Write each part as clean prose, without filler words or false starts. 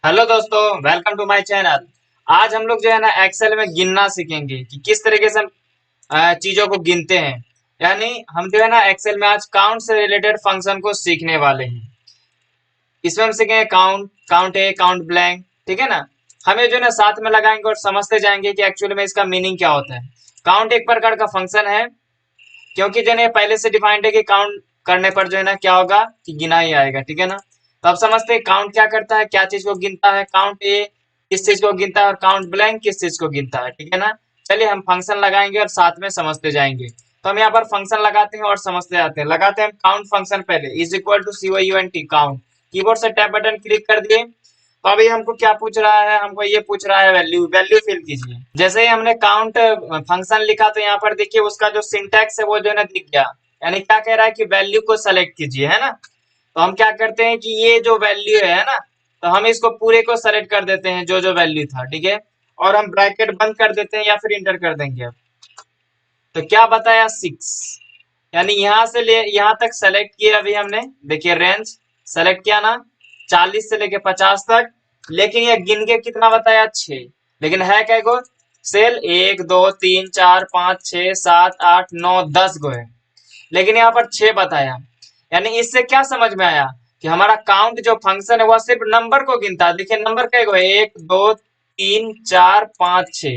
Hello दोस्तों, welcome to my channel. आज हम लोग जो है ना एक्सेल में गिनना सीखेंगे कि किस तरीके से हम चीजों को गिनते हैं। यानी हम जो है ना एक्सेल में आज काउंट से रिलेटेड फंक्शन को सीखने वाले हैं। इसमें हम सीखेंगे काउंट, काउंट ए, काउंट ब्लैंक, ठीक है ना। हमें जो है ना साथ में लगाएंगे और समझते जाएंगे कि एक्चुअली में इसका मीनिंग क्या होता है। काउंट एक प्रकार का फंक्शन है, क्योंकि जो है ना पहले से डिफाइंड है कि काउंट करने पर जो है ना क्या होगा कि गिना ही आएगा, ठीक है ना। तो अब समझते हैं काउंट क्या करता है, क्या चीज को गिनता है। काउंट ए किस चीज को गिनता है और काउंट ब्लैंक किस चीज को गिनता है, ठीक है ना। चलिए हम फंक्शन लगाएंगे और साथ में समझते जाएंगे। तो हम यहाँ पर फंक्शन लगाते हैं और समझते जाते हैं। लगाते हैं काउंट फंक्शन, पहले is equal to COUNT count. Keyboard से टैब बटन क्लिक कर दिए। तो अभी हमको क्या पूछ रहा है, हमको ये पूछ रहा है वैल्यू, वैल्यू फिल कीजिए। जैसे ही हमने काउंट फंक्शन लिखा तो यहाँ पर देखिए उसका जो सिंटैक्स है वो जो है ना दिख गया। यानी क्या कह रहा है कि वैल्यू को सेलेक्ट कीजिए, है ना। तो हम क्या करते हैं कि ये जो वैल्यू है ना, तो हम इसको पूरे को सेलेक्ट कर देते हैं जो जो वैल्यू था, ठीक है। और हम ब्रैकेट बंद कर देते हैं या फिर इंटर कर देंगे अब। तो क्या बताया, 6। यानी यहाँ से ले यहाँ तक सेलेक्ट किया अभी हमने। देखिए रेंज सेलेक्ट किया ना, 40 से लेके 50 तक। लेकिन ये गिन के कितना बताया, 6। लेकिन है क्या गो सेल, 1 2 3 4 5 6 7 8 9 10 गो है। लेकिन यहाँ पर 6 बताया। यानी इससे क्या समझ में आया कि हमारा काउंट जो फंक्शन है वह सिर्फ नंबर को गिनता है। देखिए नंबर क्या है, 1 2 3 4 5 6।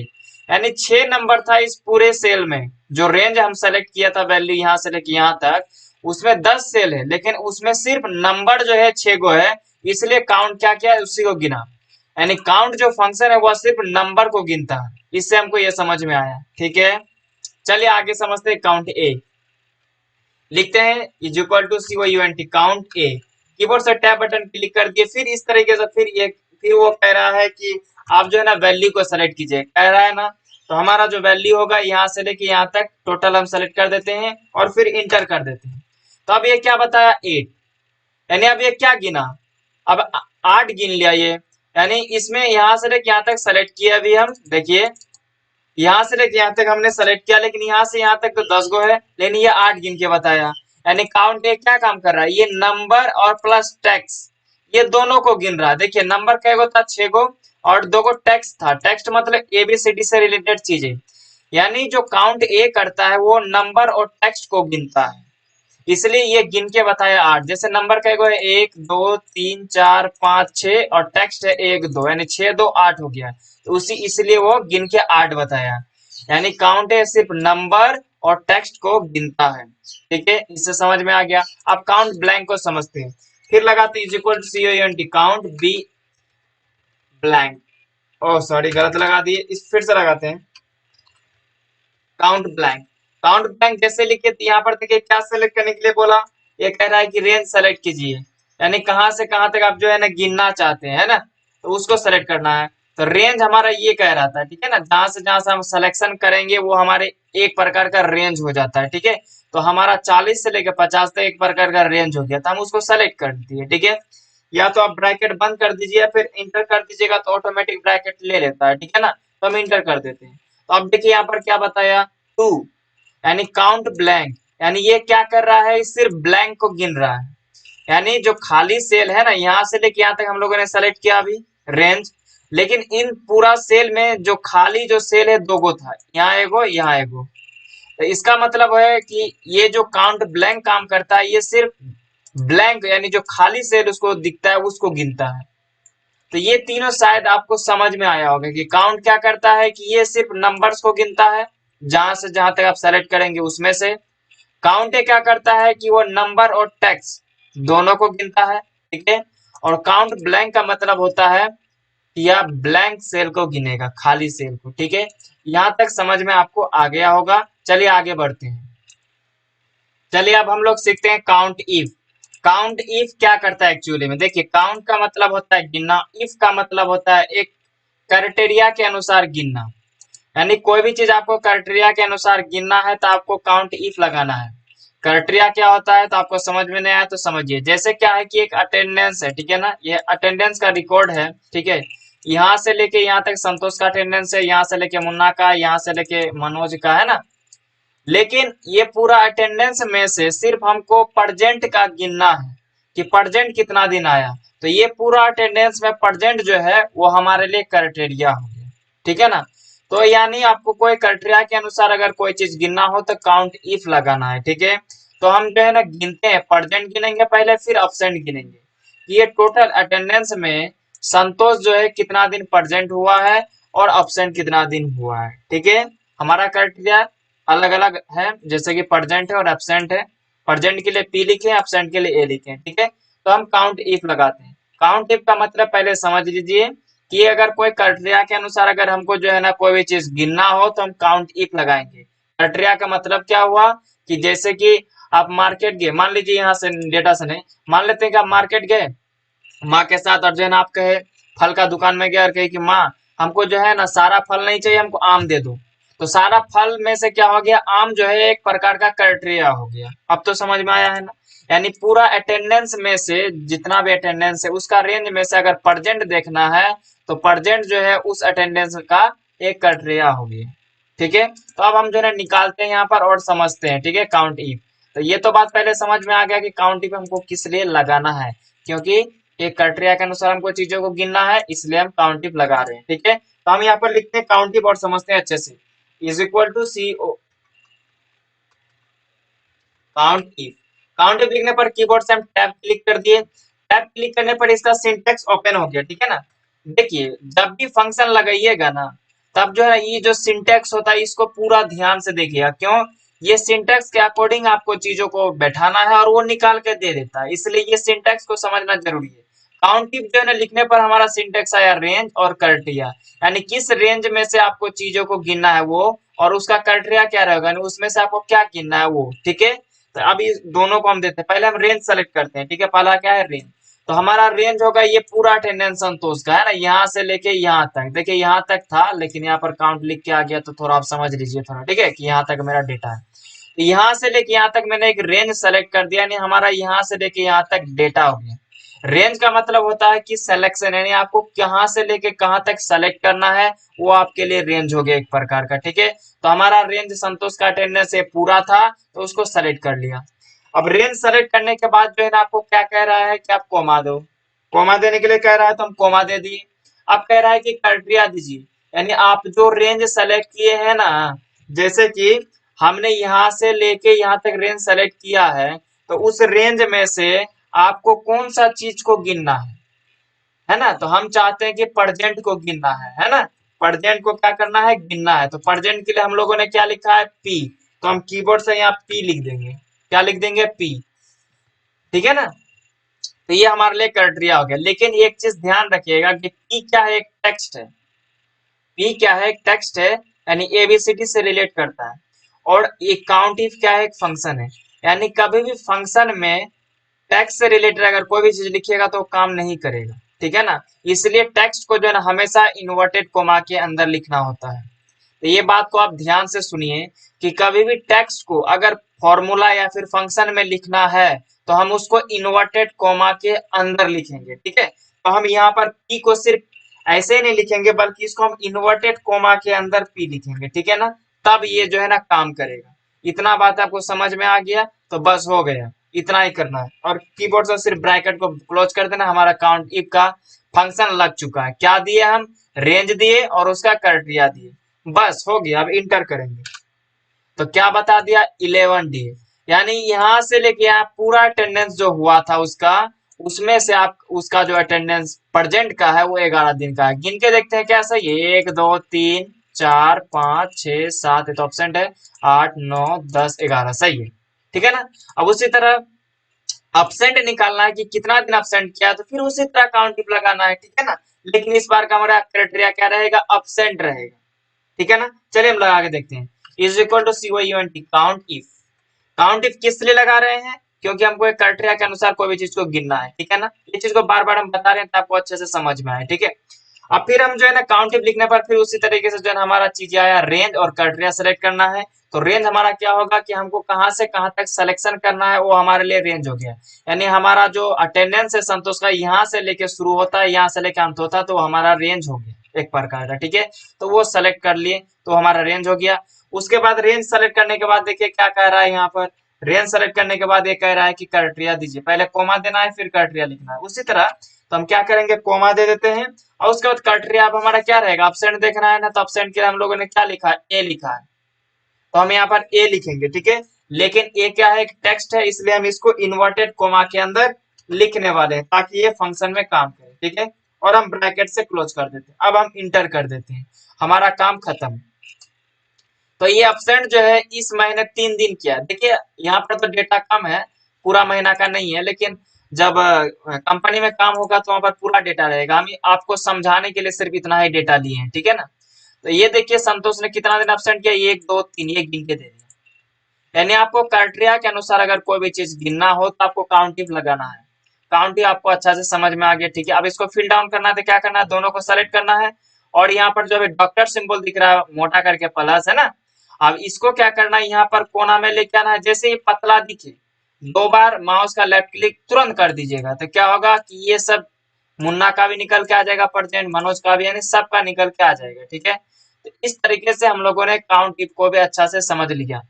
यानी 6 नंबर था इस पूरे सेल में। जो रेंज हम सेलेक्ट किया था वैल्यू यहाँ से लेके यहाँ तक, उसमें 10 सेल है, लेकिन उसमें सिर्फ नंबर जो है 6 गो है। इसलिए काउंट क्या किया, उसी को गिना। यानी काउंट जो फंक्शन है वह सिर्फ नंबर को गिनता है। इससे हमको ये समझ में आया, ठीक है। चलिए आगे समझते हैं काउंट ए। लिखते हैं is equal to COUNT count A. Keyboard से टैब बटन क्लिक कर दिए। फिर इस तरीके से फिर वो कह रहा है कि आप जो है ना वैल्यू को सेलेक्ट कीजिए, कह रहा है ना। तो हमारा जो वैल्यू होगा यहाँ से लेके यहाँ तक टोटल हम सेलेक्ट कर देते हैं और फिर इंटर कर देते हैं। तो अब ये क्या बताया, 8। यानी अब ये क्या गिना, अब 8 गिन लिया ये। यानी इसमें यहाँ से लेके यहाँ तक सेलेक्ट किया अभी हम। देखिए यहाँ से लेके यहाँ तक हमने सेलेक्ट किया, लेकिन यहाँ से यहाँ तक तो 10 गो है, लेकिन ये 8 गिन के बताया। यानी काउंट ए क्या काम कर रहा है, ये नंबर और प्लस टेक्स्ट, ये दोनों को गिन रहा है। देखिए नंबर कै गो था, 6 गो, और 2 गो टेक्स्ट था। टेक्स्ट मतलब ABCD से रिलेटेड चीजें। यानी जो काउंट ए करता है वो नंबर और टेक्स्ट को गिनता है। इसलिए ये गिन के बताया 8। जैसे नंबर कै गो है, 1 2 3 4 5 6, और टेक्स्ट है 1 2, यानी 6 2 8 हो गया। तो उसी इसलिए वो गिन के 8 बताया। यानी काउंट है सिर्फ नंबर और टेक्स्ट को गिनता है, ठीक है। इससे समझ में आ गया। अब काउंट ब्लैंक को समझते हैं। फिर लगाते is equal to COUNT count B blank. Oh sorry, गलत लगा दिए, इस फिर से लगाते हैं काउंट ब्लैंक। काउंट ब्लैंक जैसे लिखे तो यहाँ पर देखिए क्या सेलेक्ट करने के लिए बोला। ये कह रहा है कि रेंज सेलेक्ट कीजिए, यानी कहाँ से कहाँ तक आप जो है ना गिनना चाहते हैं, है ना। तो उसको सेलेक्ट करना है। तो रेंज हमारा ये कह रहा था, ठीक है ना। जहां से हम सिलेक्शन करेंगे वो हमारे एक प्रकार का रेंज हो जाता है, ठीक है। तो हमारा 40 से लेकर 50 तक एक प्रकार का रेंज हो गया, तो हम उसको सेलेक्ट कर दिए, ठीक है। या तो आप ब्रैकेट बंद कर दीजिए या फिर इंटर कर दीजिएगा, तो ऑटोमेटिक ब्रैकेट ले लेता है, ठीक है ना। तो हम इंटर कर देते हैं। तो अब देखिए यहाँ पर क्या बताया, 2। यानी काउंट ब्लैंक, यानी ये क्या कर रहा है, सिर्फ ब्लैंक को गिन रहा है। यानी जो खाली सेल है ना, यहाँ से लेके यहाँ तक हम लोगों ने सेलेक्ट किया अभी रेंज। लेकिन इन पूरा सेल में जो खाली जो सेल है 2 गो था, यहाँ एगो यहाँ एगो। तो इसका मतलब है कि ये जो काउंट ब्लैंक काम करता है, ये सिर्फ ब्लैंक यानी जो खाली सेल उसको दिखता है उसको गिनता है। तो ये तीनों शायद आपको समझ में आया होगा कि काउंट क्या करता है कि ये सिर्फ नंबर्स को गिनता है, जहां से जहां तक आप सेलेक्ट करेंगे उसमें से। काउंट क्या करता है कि वो नंबर और टेक्स्ट दोनों को गिनता है, ठीक है। और काउंट ब्लैंक का मतलब होता है कि यह ब्लैंक सेल को गिनेगा, खाली सेल को, ठीक है। यहाँ तक समझ में आपको आ गया होगा। चलिए आगे बढ़ते हैं। चलिए अब हम लोग सीखते हैं काउंट इफ। काउंट इफ क्या करता है एक्चुअली में, देखिए काउंट का मतलब होता है गिनना, इफ का मतलब होता है एक क्राइटेरिया के अनुसार गिनना। यानी कोई भी चीज आपको क्राइटेरिया के अनुसार गिनना है तो आपको काउंट इफ लगाना है। क्राइटेरिया क्या होता है तो आपको समझ में नहीं आया तो समझिए। जैसे क्या है कि एक अटेंडेंस है, ठीक है ना, ये अटेंडेंस का रिकॉर्ड है, ठीक है। यहाँ से लेके यहाँ तक संतोष का अटेंडेंस है, यहाँ से लेके मुन्ना का, यहाँ से लेके मनोज का, है ना। लेकिन ये पूरा अटेंडेंस में से सिर्फ हमको प्रेजेंट का गिनना है। कि प्रेजेंट कितना दिन आया, तो ये पूरा अटेंडेंस में प्रेजेंट जो है वो हमारे लिए क्राइटेरिया हो गया, ठीक है ना। तो यानी आपको कोई क्राइटेरिया के अनुसार अगर कोई चीज गिनना हो तो काउंट इफ लगाना है, ठीक है। तो हम जो है ना गिनते हैं, प्रेजेंट गिनेंगे पहले, फिर अब्सेंट गिनेंगे कि ये टोटल अटेंडेंस में संतोष जो है कितना दिन प्रेजेंट हुआ है और अब्सेंट कितना दिन हुआ है, ठीक है। हमारा क्राइटेरिया अलग अलग है, जैसे कि प्रेजेंट है और एब्सेंट है। प्रेजेंट के लिए पी लिखे, एब्सेंट के लिए ए लिखे, ठीक है। तो हम काउंट इफ लगाते हैं। काउंट इफ का मतलब पहले समझ लीजिए कि अगर कोई क्राइटेरिया के अनुसार अगर हमको जो है ना कोई भी चीज गिनना हो तो हम काउंट इफ लगाएंगे। क्राइटेरिया का मतलब क्या हुआ कि जैसे कि आप मार्केट गए, मान लीजिए यहाँ से डेटा से नहीं, मान लेते हैं कि आप मार्केट गए माँ के साथ, और जो है ना आप कहे फल का दुकान में गया और कहे कि माँ हमको जो है ना सारा फल नहीं चाहिए, हमको आम दे दो। तो सारा फल में से क्या हो गया, आम जो है एक प्रकार का क्राइटेरिया हो गया। अब तो समझ में आया है ना। यानी पूरा अटेंडेंस में से जितना भी अटेंडेंस है उसका रेंज में से अगर प्रेजेंट देखना है तो प्रेजेंट जो है उस अटेंडेंस का एक क्राइटेरिया हो गया, ठीक है। तो अब हम जो है निकालते हैं यहाँ पर और समझते हैं, ठीक है, काउंट इफ। तो ये तो बात पहले समझ में आ गया कि काउंट इफ हमको किस लिए लगाना है, क्योंकि एक क्राइटेरिया के अनुसार हमको चीजों को गिनना है, इसलिए हम काउंट इफ लगा रहे हैं, ठीक है। तो हम यहाँ पर लिखते हैं काउंट इफ और समझते हैं अच्छे से। Is equal to C O count if. Count if लिखने पर कीबोर्ड से हम टैब क्लिक कर दिए। टैब क्लिक करने पर इसका सिंटेक्स ओपन हो गया, ठीक है ना। देखिए जब भी फंक्शन लगाइएगा ना, तब जो है ये जो सिंटेक्स होता है इसको पूरा ध्यान से देखिएगा। क्यों? ये सिंटेक्स के अकॉर्डिंग आपको चीजों को बैठाना है और वो निकाल के दे देता है, इसलिए ये सिंटेक्स को समझना जरूरी है। काउंट इफ जो है ना लिखने पर हमारा सिंटेक्स आया रेंज और क्राइटेरिया, यानी किस रेंज में से आपको चीजों को गिनना है वो, और उसका क्राइटेरिया क्या रहेगा, यानी उसमें से आपको क्या गिनना है वो, ठीक है। तो अब इस दोनों को हम देते हैं, पहले हम रेंज सेलेक्ट करते हैं, ठीक है। पहला क्या है, रेंज। तो हमारा रेंज होगा ये पूरा अटेंडेंस संतोष का है ना, यहाँ से लेके यहाँ तक। देखिए यहाँ तक था लेकिन यहाँ पर काउंट लिख के आ गया, तो थोड़ा आप समझ लीजिए थोड़ा, ठीक है, कि यहाँ तक मेरा डेटा है। तो यहाँ से लेके यहाँ तक मैंने एक रेंज सेलेक्ट कर दिया, यानी हमारा यहाँ से लेके यहाँ तक डेटा हो गया। रेंज का मतलब होता है कि सिलेक्शन, यानी आपको कहाँ से लेके कहाँ तक सेलेक्ट करना है, वो आपके लिए रेंज हो गया एक प्रकार का, ठीक है। तो हमारा रेंज संतोष का अटेंडेंस ये पूरा था तो उसको सेलेक्ट कर लिया। अब रेंज सेलेक्ट करने के बाद जो है ना आपको क्या कह रहा है कि आप कोमा दो। कोमा देने के लिए कह रहा है तो हम कोमा दे दिए। अब कह रहा है कि क्राइटेरिया दीजिए, यानी आप जो रेंज सेलेक्ट किए हैं ना, जैसे कि हमने यहाँ से लेके यहाँ तक रेंज सेलेक्ट किया है, तो उस रेंज में से आपको कौन सा चीज को गिनना है ना। तो हम चाहते हैं कि प्रेजेंट को गिनना है ना। प्रेजेंट को क्या करना है, गिनना है। तो प्रेजेंट के लिए हम लोगों ने क्या लिखा है, पी। तो हम कीबोर्ड से यहाँ पी लिख देंगे। क्या लिख देंगे, पी, ठीक है ना। तो ये हमारे लिए क्राइटेरिया हो गया। लेकिन एक चीज ध्यान रखिएगा कि पी क्या है, एक टेक्स्ट है। पी क्या है, एक टेक्स्ट है, यानी एबीसीडी से रिलेट करता है। और ये काउंट इफ क्या है, एक फंक्शन है। यानी कभी भी फंक्शन में टेक्स्ट से रिलेटेड अगर कोई भी चीज लिखिएगा तो काम नहीं करेगा, ठीक है ना। इसलिए टेक्स्ट को जो है ना हमेशा इन्वर्टेड कोमा के अंदर लिखना होता है। तो ये बात को आप ध्यान से सुनिए कि कभी भी टेक्स्ट को अगर फॉर्मूला या फिर फंक्शन में लिखना है तो हम उसको इन्वर्टेड कोमा के अंदर लिखेंगे, ठीक है। तो हम यहाँ पर पी को सिर्फ ऐसे ही नहीं लिखेंगे बल्कि इसको हम इन्वर्टेड कोमा के अंदर पी लिखेंगे, ठीक है ना। तब ये जो है ना काम करेगा। इतना बात आपको समझ में आ गया तो बस हो गया, इतना ही करना है। और कीबोर्ड से सिर्फ ब्रैकेट को क्लोज कर देना। हमारा काउंट इफ का फंक्शन लग चुका है। क्या दिए हम, रेंज दिए और उसका क्राइटेरिया दिए, बस हो गया। अब इंटर करेंगे तो क्या बता दिया, 11 डे। यानी यहाँ से लेके यहाँ पूरा अटेंडेंस जो हुआ था उसका, उसमें से आप उसका जो अटेंडेंस प्रेजेंट का है वो 11 दिन का है। गिन के देखते हैं क्या सही है, 1 2 3 4 5 6 7, ये तो ऑप्शन है, 8 9 10 11, सही है, ठीक है ना। अब उसी तरह अपसेंट निकालना है कि कितना दिन अपसेंट किया, तो फिर उसी तरह काउंट टिप लगाना है, ठीक है ना। लेकिन इस बार का हमारा क्राइटेरिया क्या रहेगा, अपसेंट रहेगा, ठीक है ना। चलिए हम लगा के देखते हैं। Is equal to COUNT count if. Count if किस लिए लगा रहे हैं, क्योंकि हमको एक क्राइटेरिया के अनुसार कोई भी चीज को गिनना है, ठीक है ना। ये चीज को बार बार हम बता रहे हैं ताकि आपको अच्छे से समझ में आए, ठीक है। अब फिर हम जो है ना काउंट इफ लिखने पर फिर उसी तरीके से जो है ना हमारा चीज आया, रेंज और क्राइटेरिया सेलेक्ट करना है। तो रेंज हमारा क्या होगा कि हमको कहाँ से कहाँ तक सिलेक्शन करना है, वो हमारे लिए रेंज हो गया। यानी हमारा जो अटेंडेंस है संतोष का, यहाँ से लेके शुरू होता है यहाँ से लेके अंत होता है, तो हमारा रेंज हो गया एक प्रकार का, ठीक है। तो वो सेलेक्ट कर लिए तो हमारा रेंज हो गया। उसके बाद रेंज सेलेक्ट करने के बाद देखिए क्या कह रहा है यहाँ पर, रेंज सेलेक्ट करने के बाद ये कह रहा है कि क्राइटेरिया दीजिए, पहले कोमा देना है फिर क्राइटेरिया लिखना है। उसी तरह तो हम क्या करेंगे, कोमा दे देते हैं और उसके बाद क्राइटेरिया अब हमारा क्या रहेगा, अपसेंट देखना है ना, तो अपसेंट के लिए हम लोगों ने क्या लिखा है, ए लिखा है, तो हम यहाँ पर ए लिखेंगे, ठीक है। लेकिन ए क्या है, एक टेक्स्ट है, इसलिए हम इसको इन्वर्टेड कोमा के अंदर लिखने वाले हैं ताकि ये फंक्शन में काम करे, ठीक है। और हम ब्रैकेट से क्लोज कर देते हैं। अब हम इंटर कर देते हैं, हमारा काम खत्म। तो ये अपसेंट जो है इस महीने 3 दिन किया। देखिए यहाँ पर तो डेटा कम है, पूरा महीना का नहीं है, लेकिन जब कंपनी में काम होगा तो वहां पर पूरा डेटा रहेगा। हम आपको समझाने के लिए सिर्फ इतना ही डेटा लिए हैं, ठीक है ना। तो ये देखिए संतोष ने कितना दिन अपसेंट किया, 1 2 3, ये गिन के दे दिया। यानी आपको क्राइटेरिया के अनुसार अगर कोई भी चीज गिनना हो तो आपको काउंटिंग लगाना है। काउंटिंग आपको अच्छा से समझ में आ गया, ठीक है। अब इसको फिल डाउन करना है तो क्या करना है, दोनों को सेलेक्ट करना है और यहाँ पर जो है डॉक्टर सिंबल दिख रहा है मोटा करके प्लस है ना, अब इसको क्या करना है, यहाँ पर कोना में लेके आना है। जैसे ही पतला दिखे 2 बार माउस का लेफ्ट क्लिक तुरंत कर दीजिएगा, तो क्या होगा कि ये सब मुन्ना का भी निकल के आ जाएगा परसेंट, मनोज का भी, यानी सबका निकल के आ जाएगा, ठीक है। तो इस तरीके से हम लोगों ने काउंट टिप को भी अच्छा से समझ लिया।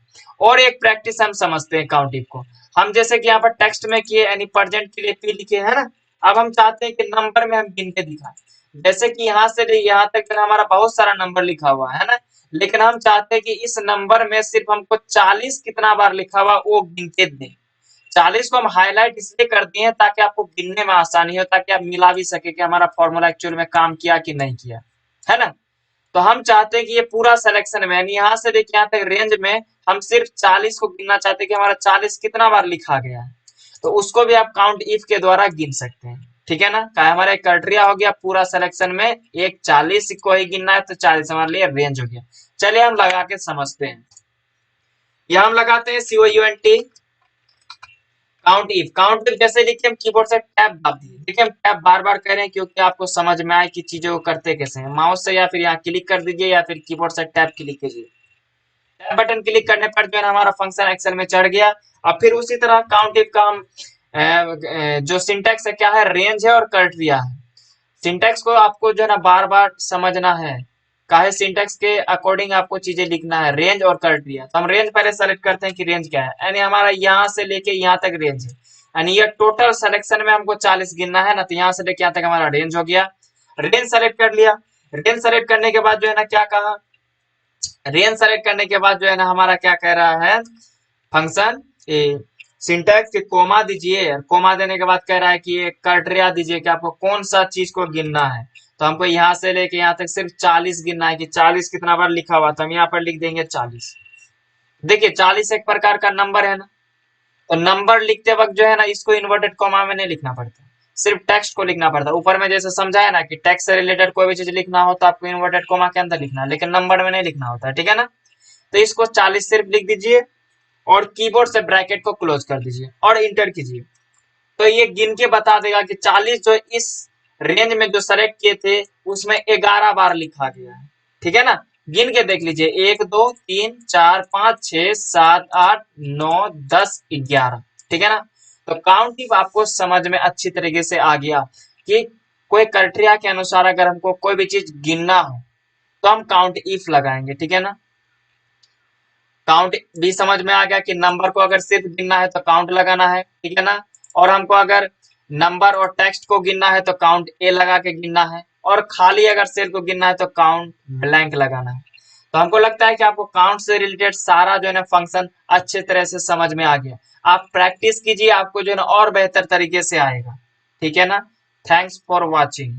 और एक प्रैक्टिस हम समझते हैं काउंट टिप को। हम जैसे कि यहाँ पर टेक्स्ट में किए, यानी प्रेजेंट के लिए पी लिखे है ना, अब हम चाहते हैं कि नंबर में हम गिन के दिखाएं। जैसे कि यहाँ से यहाँ तक हमारा बहुत सारा नंबर लिखा हुआ है ना, लेकिन हम चाहते हैं कि इस नंबर में सिर्फ हमको 40 कितना बार लिखा हुआ वो गिन के दें। 40 को हम हाईलाइट इसलिए कर दिए हैं ताकि आपको गिनने में आसानी हो, ताकि आप मिला भी सके कि हमारा फॉर्मूला एक्चुअल में काम किया कि नहीं किया, है ना। तो हम चाहते हैं कि ये पूरा सिलेक्शन में, यानी यहाँ से लेके यहाँ तक रेंज में हम सिर्फ 40 को गिनना चाहते हैं कि हमारा 40 कितना बार लिखा गया है। तो उसको भी आप काउंट इफ के द्वारा गिन सकते हैं, ठीक है ना। का हमारा एक क्राइटेरिया हो गया पूरा सिलेक्शन में, एक 40 को ही गिनना है तो 40 हमारे लिए रेंज हो गया। चलिए हम लगा के समझते हैं। यह हम लगाते हैं COUNT काउंट इफ जैसे लिखे हम कीबोर्ड से टैब दबा दिए। देखिए हम टैब बार बार कर रहे हैं क्योंकि आपको समझ में आए कि चीजों को करते कैसे हैं। माउस से या फिर यहाँ क्लिक कर दीजिए या फिर कीबोर्ड से टैब क्लिक कीजिए। टैब बटन क्लिक करने पर जो है हमारा फंक्शन एक्सेल में चढ़ गया। अब फिर उसी तरह काउंट इफ का हम जो सिंटैक्स है क्या है, रेंज है और क्राइटेरिया है। सिंटैक्स को आपको जो है ना बार बार समझना है, काहे सिंटैक्स के अकॉर्डिंग आपको चीजें लिखना है, रेंज और क्राइटेरिया। तो हम रेंज पहले सेलेक्ट करते हैं कि रेंज क्या है, यानी हमारा यहाँ से लेके यहाँ तक रेंज है, यानी ये टोटल सिलेक्शन में हमको 40 गिनना है ना, तो यहाँ से लेके यहाँ तक हमारा रेंज हो गया। रेंज सेलेक्ट कर लिया। रेंज सेलेक्ट करने के बाद जो है ना क्या कहा, रेंज सेलेक्ट करने के बाद जो है ना हमारा क्या कह रहा है फंक्शन सिंटैक्स के कोमा दीजिए, कोमा देने के बाद कह रहा है कि ये क्राइटेरिया दीजिए कि आपको कौन सा चीज को गिनना है। तो हमको यहाँ से लेके यहाँ तक सिर्फ 40 गिनना है कि 40 कितना बार लिखा हुआ, तो हम यहाँ पर लिख देंगे 40। देखिए 40 एक प्रकार का नंबर है ना, तो नंबर लिखते वक्त जो है ना इसको इन्वर्टेड कॉमा में नहीं लिखना पड़ता, सिर्फ टेक्स्ट को लिखना पड़ता है। ऊपर में जैसे समझाया ना कि टेक्स्ट से रिलेटेड कोई भी चीज लिखना हो तो आपको इन्वर्टेड कॉमा के अंदर लिखना है, लेकिन नंबर में नहीं लिखना होता है, ठीक है ना। तो इसको 40 सिर्फ लिख दीजिए और कीबोर्ड से ब्रैकेट को क्लोज कर दीजिए और इंटर कीजिए। तो ये गिन के बता देगा कि 40 जो इस रेंज में जो सेलेक्ट किए थे उसमें 11 बार लिखा गया है, ठीक है ना। गिन के देख लीजिए, 1 2 3 4 5 6 7 8 9 10 11, ठीक है ना। तो काउंटिंग आपको समझ में अच्छी तरीके से आ गया कि कोई क्राइटेरिया के अनुसार अगर हमको कोई भी चीज गिनना हो तो हम काउंट इफ लगाएंगे, ठीक है ना। काउंट भी समझ में आ गया कि नंबर को अगर सिर्फ गिनना है तो काउंट लगाना है, ठीक है ना। और हमको अगर नंबर और टेक्स्ट को गिनना है तो काउंट ए लगा के गिनना है, और खाली अगर सेल को गिनना है तो काउंट ब्लैंक लगाना है। तो हमको लगता है कि आपको काउंट से रिलेटेड सारा जो है ना फंक्शन अच्छे तरह से समझ में आ गया। आप प्रैक्टिस कीजिए, आपको जो है ना और बेहतर तरीके से आएगा, ठीक है ना। Thanks for watching.